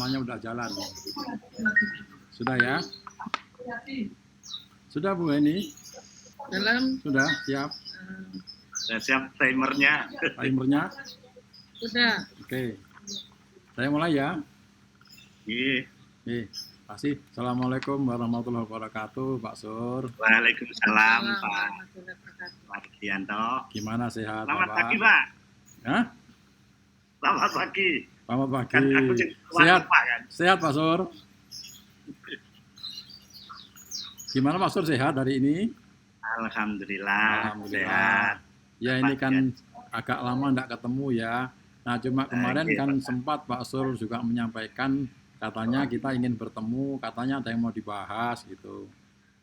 semuanya udah jalan. Sudah ya? Sudah Bu Heni? Dalam Sudah siap? Sudah siap timernya. Timernya? Sudah. Oke. Saya mulai ya. Iya. Kasih. Assalamualaikum warahmatullahi wabarakatuh, Pak Sur. Waalaikumsalam, Pak Mardianto. Gimana sehat, Selamat Bapak? pagi, Pak. Hah? Selamat pagi. Selamat pagi. Kan aku Sehat, Pak, kan? sehat Pak Sur. Gimana Pak Sur, sehat hari ini? Alhamdulillah. Sehat. Ya ini kan agak lama enggak ketemu ya. Nah cuma kemarin kan sempat Pak Sur juga menyampaikan katanya kita ingin bertemu, katanya ada yang mau dibahas gitu.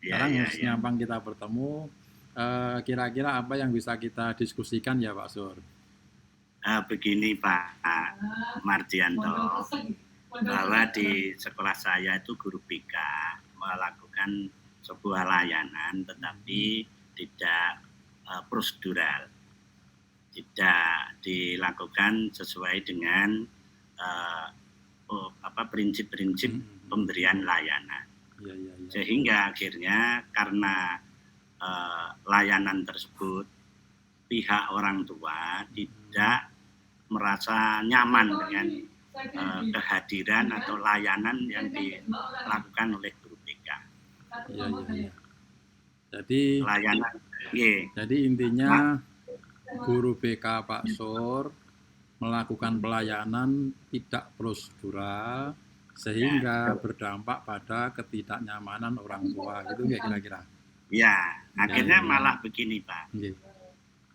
Sekarang nyampang kita bertemu, kira-kira apa yang bisa kita diskusikan ya Pak Sur? Begini Pak Mardianto, bahwa di sekolah saya itu guru BK melakukan sebuah layanan tetapi tidak prosedural, tidak dilakukan sesuai dengan prinsip-prinsip pemberian layanan. Sehingga akhirnya karena layanan tersebut pihak orang tua tidak merasa nyaman dengan kehadiran atau layanan yang dilakukan oleh guru BK. Iya. Jadi layanan. Jadi intinya guru BK Pak Sur melakukan pelayanan tidak prosedural sehingga berdampak pada ketidaknyamanan orang tua, gitu ya kira-kira. Ya, akhirnya malah begini Pak.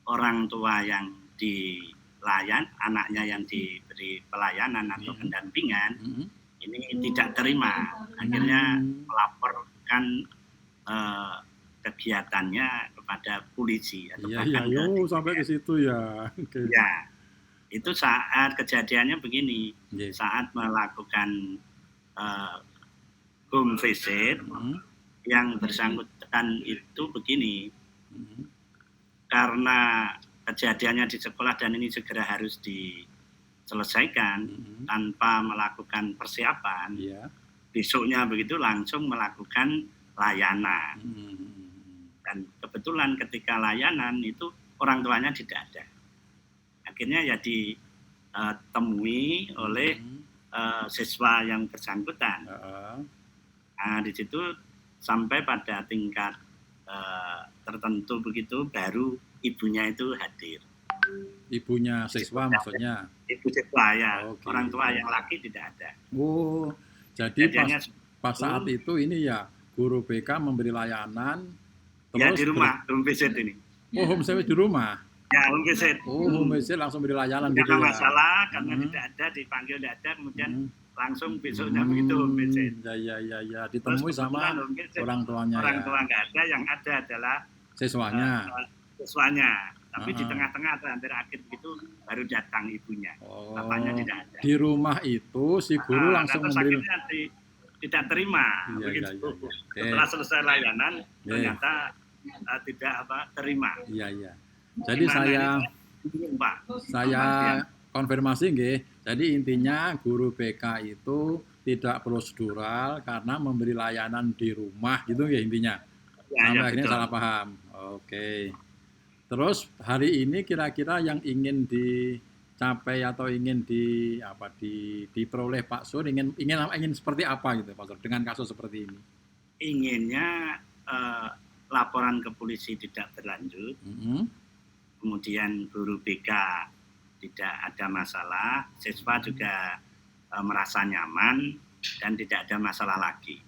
Orang tua yang dilayan, anaknya yang diberi pelayanan atau pendampingan, ini tidak terima. Akhirnya melaporkan kegiatannya kepada polisi atau sampai ke situ ya. Ya, itu saat kejadiannya begini, saat melakukan home visit yang bersangkutan itu begini, karena kejadiannya di sekolah dan ini segera harus diselesaikan tanpa melakukan persiapan, besoknya begitu langsung melakukan layanan. Dan kebetulan ketika layanan itu orang tuanya tidak ada. Akhirnya ya ditemui oleh siswa yang bersangkutan. Nah, di situ sampai pada tingkat tertentu begitu baru ibunya itu hadir. Ibunya siswa maksudnya? Ibu siswa ya, orang tua yang laki tidak ada. Oh, jadi pas saat itu ini ya guru BK memberi layanan. Ya di rumah, home visit ini. Oh, home visit di rumah? Ya, home visit. Oh, home visit langsung beri layanan gitu ya. Ya? Masalah karena tidak ada, dipanggil tidak ada, kemudian langsung besoknya begitu home visit. Ya. Ditemui sama orang tuanya. Orang tua nggak ada, yang ada adalah siswanya. Tapi di tengah-tengah atau hampir akhir begitu baru datang ibunya. Bapaknya tidak ada. Di rumah itu si guru langsung memberi. Tidak terima. Begitu. Setelah selesai layanan ternyata tidak terima. Iya. Jadi saya konfirmasi nggih. Jadi intinya guru BK itu tidak prosedural karena memberi layanan di rumah gitu ya intinya. Sampai akhirnya salah paham. Oke. Terus hari ini kira-kira yang ingin dicapai atau ingin diperoleh Pak Sur ingin seperti apa gitu Pak Sur dengan kasus seperti ini? Inginnya laporan ke polisi tidak berlanjut. Kemudian guru BK tidak ada masalah, siswa juga merasa nyaman dan tidak ada masalah lagi.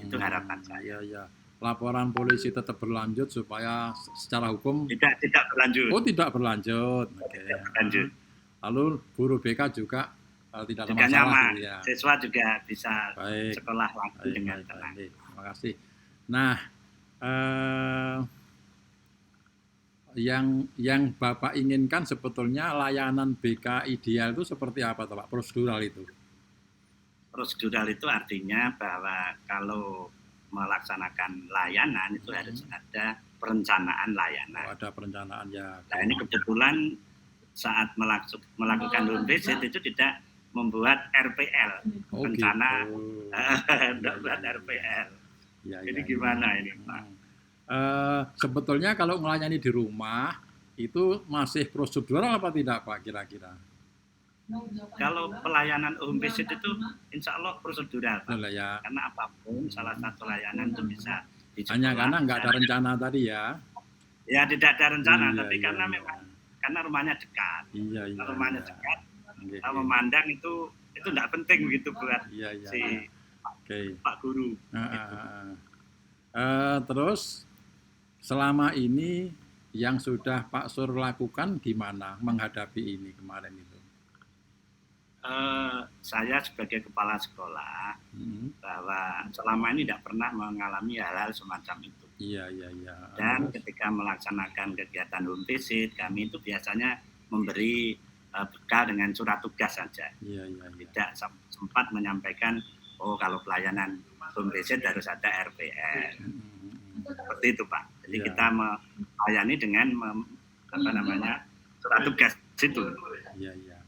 Itu harapan saya. Ya. Laporan polisi tetap berlanjut supaya secara hukum tidak berlanjut. Oh, tidak berlanjut. Oke. Tidak berlanjut. Lalu guru BK juga tidak ada masalah. Nyaman. Ya. Siswa juga bisa sekolah lagi dengan tenang. Terima kasih. Nah, yang Bapak inginkan sebetulnya layanan BK ideal itu seperti apa, Pak? Prosedural itu? Prosedural itu artinya bahwa kalau melaksanakan layanan itu harus ada perencanaan layanan. Ada perencanaan ya. Nah ini kebetulan saat melakukan home visit itu tidak membuat RPL, Oh, rencana gitu. untuk buat RPL. Ya, Jadi ya, gimana ya. ini Pak? Sebetulnya kalau melayani di rumah itu masih prosedural apa tidak Pak kira-kira? Kalau pelayanan home visit itu insya Allah prosedural Pak. Betul ya. Karena apapun salah satu layanan itu bisa di sekolah. Hanya karena nggak ada rencana tadi ya? Ya tidak ada rencana, Iya, tapi iya, karena iya. memang karena rumahnya dekat. Iya, iya. Rumahnya Iya. dekat, Oke, kita oke. memandang itu tidak penting begitu buat Iya, iya, si iya. Oke. Pak Guru. Gitu. Terus selama ini yang sudah Pak Sur lakukan gimana menghadapi ini kemarin itu? Saya sebagai kepala sekolah bahwa selama ini tidak pernah mengalami hal-hal semacam itu. Iya, iya, iya. Dan ketika melaksanakan kegiatan home visit, kami itu biasanya memberi bekal dengan surat tugas saja. Iya, iya, iya. Tidak sempat menyampaikan, oh kalau pelayanan home visit harus ada RPL. Seperti itu Pak. Jadi Iya. kita melayani dengan surat tugas itu. Iya, iya.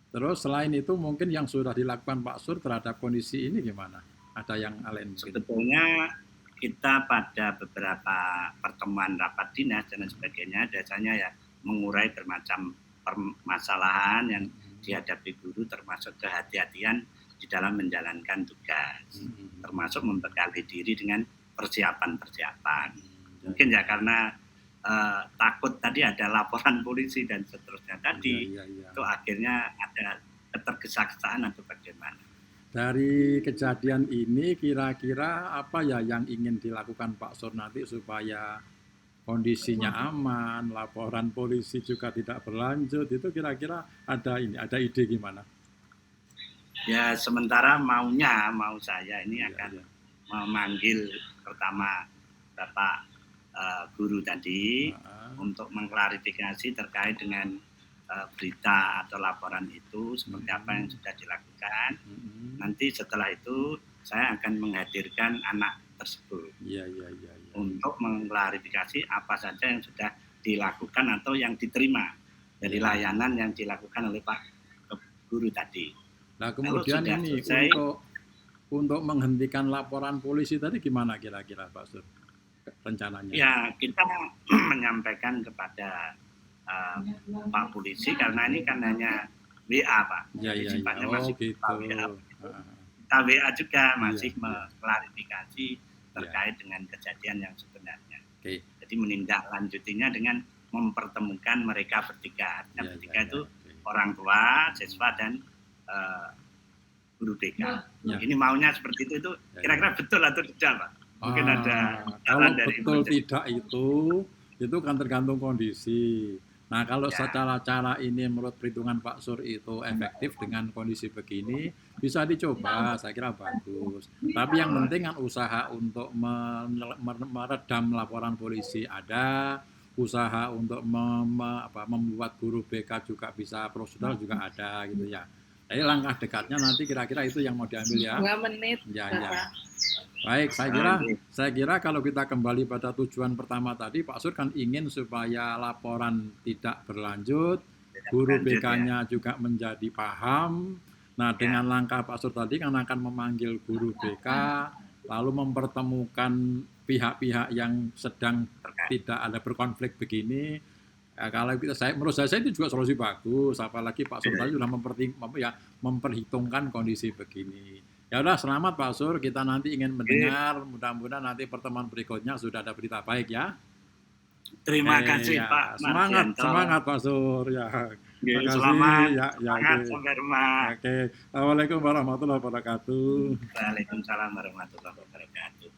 Terus selain itu mungkin yang sudah dilakukan Pak Sur terhadap kondisi ini gimana? Ada yang lain mungkin? Sebetulnya kita pada beberapa pertemuan rapat dinas dan sebagainya biasanya ya mengurai bermacam permasalahan yang dihadapi guru, termasuk kehati-hatian di dalam menjalankan tugas, termasuk membekali diri dengan persiapan-persiapan. Mungkin ya karena takut tadi ada laporan polisi dan seterusnya tadi, itu akhirnya ada ketergesa-gesaan atau bagaimana. Dari kejadian ini kira-kira apa ya yang ingin dilakukan Pak Sur nanti supaya kondisinya aman, laporan polisi juga tidak berlanjut, itu kira-kira ada ide gimana? Ya sementara mau saya ini akan memanggil pertama Bapak Guru tadi untuk mengklarifikasi terkait dengan berita atau laporan itu seperti apa yang sudah dilakukan. Nanti setelah itu saya akan menghadirkan anak tersebut untuk mengklarifikasi apa saja yang sudah dilakukan atau yang diterima dari layanan yang dilakukan oleh Pak Guru tadi. Nah kemudian ini selesai, untuk menghentikan laporan polisi tadi gimana kira-kira Pak Sur rencananya? Ya kita menyampaikan kepada Pak Polisi karena ini kan hanya WA Pak. Sifatnya masih gitu. WA. Kita WA juga masih mengklarifikasi terkait dengan kejadian yang sebenarnya. Jadi menindaklanjutinya dengan mempertemukan mereka bertiga. Bertiga itu orang tua, siswa dan guru BK. Ini maunya seperti itu kira-kira betul atau tidak Pak? Mungkin ada kalau betul tidak itu kan tergantung kondisi. Nah kalau secara cara ini menurut perhitungan Pak Sur itu efektif dengan kondisi begini bisa dicoba, saya kira bagus. Tapi yang penting kan usaha untuk meredam laporan polisi ada, usaha untuk membuat guru BK juga bisa prosedural juga ada gitu ya. Jadi langkah dekatnya nanti kira-kira itu yang mau diambil ya. 2 menit. Ya. Baik, saya kira kalau kita kembali pada tujuan pertama tadi, Pak Sur kan ingin supaya laporan tidak berlanjut, guru BK-nya juga menjadi paham. Nah, dengan langkah Pak Sur tadi kan akan memanggil guru BK, lalu mempertemukan pihak-pihak yang sedang tidak ada berkonflik begini. Kalau menurut saya itu juga solusi bagus, apalagi Pak Sur tadi sudah memperhitungkan kondisi begini. Ya udah, selamat Pak Sur, kita nanti ingin mendengar, mudah-mudahan nanti pertemuan berikutnya sudah ada berita baik ya. Terima kasih Pak Mardianto. Semangat Pak Sur ya. Terima kasih. Selamat sampai rumah. Assalamualaikum warahmatullahi wabarakatuh. Waalaikumsalam warahmatullahi wabarakatuh.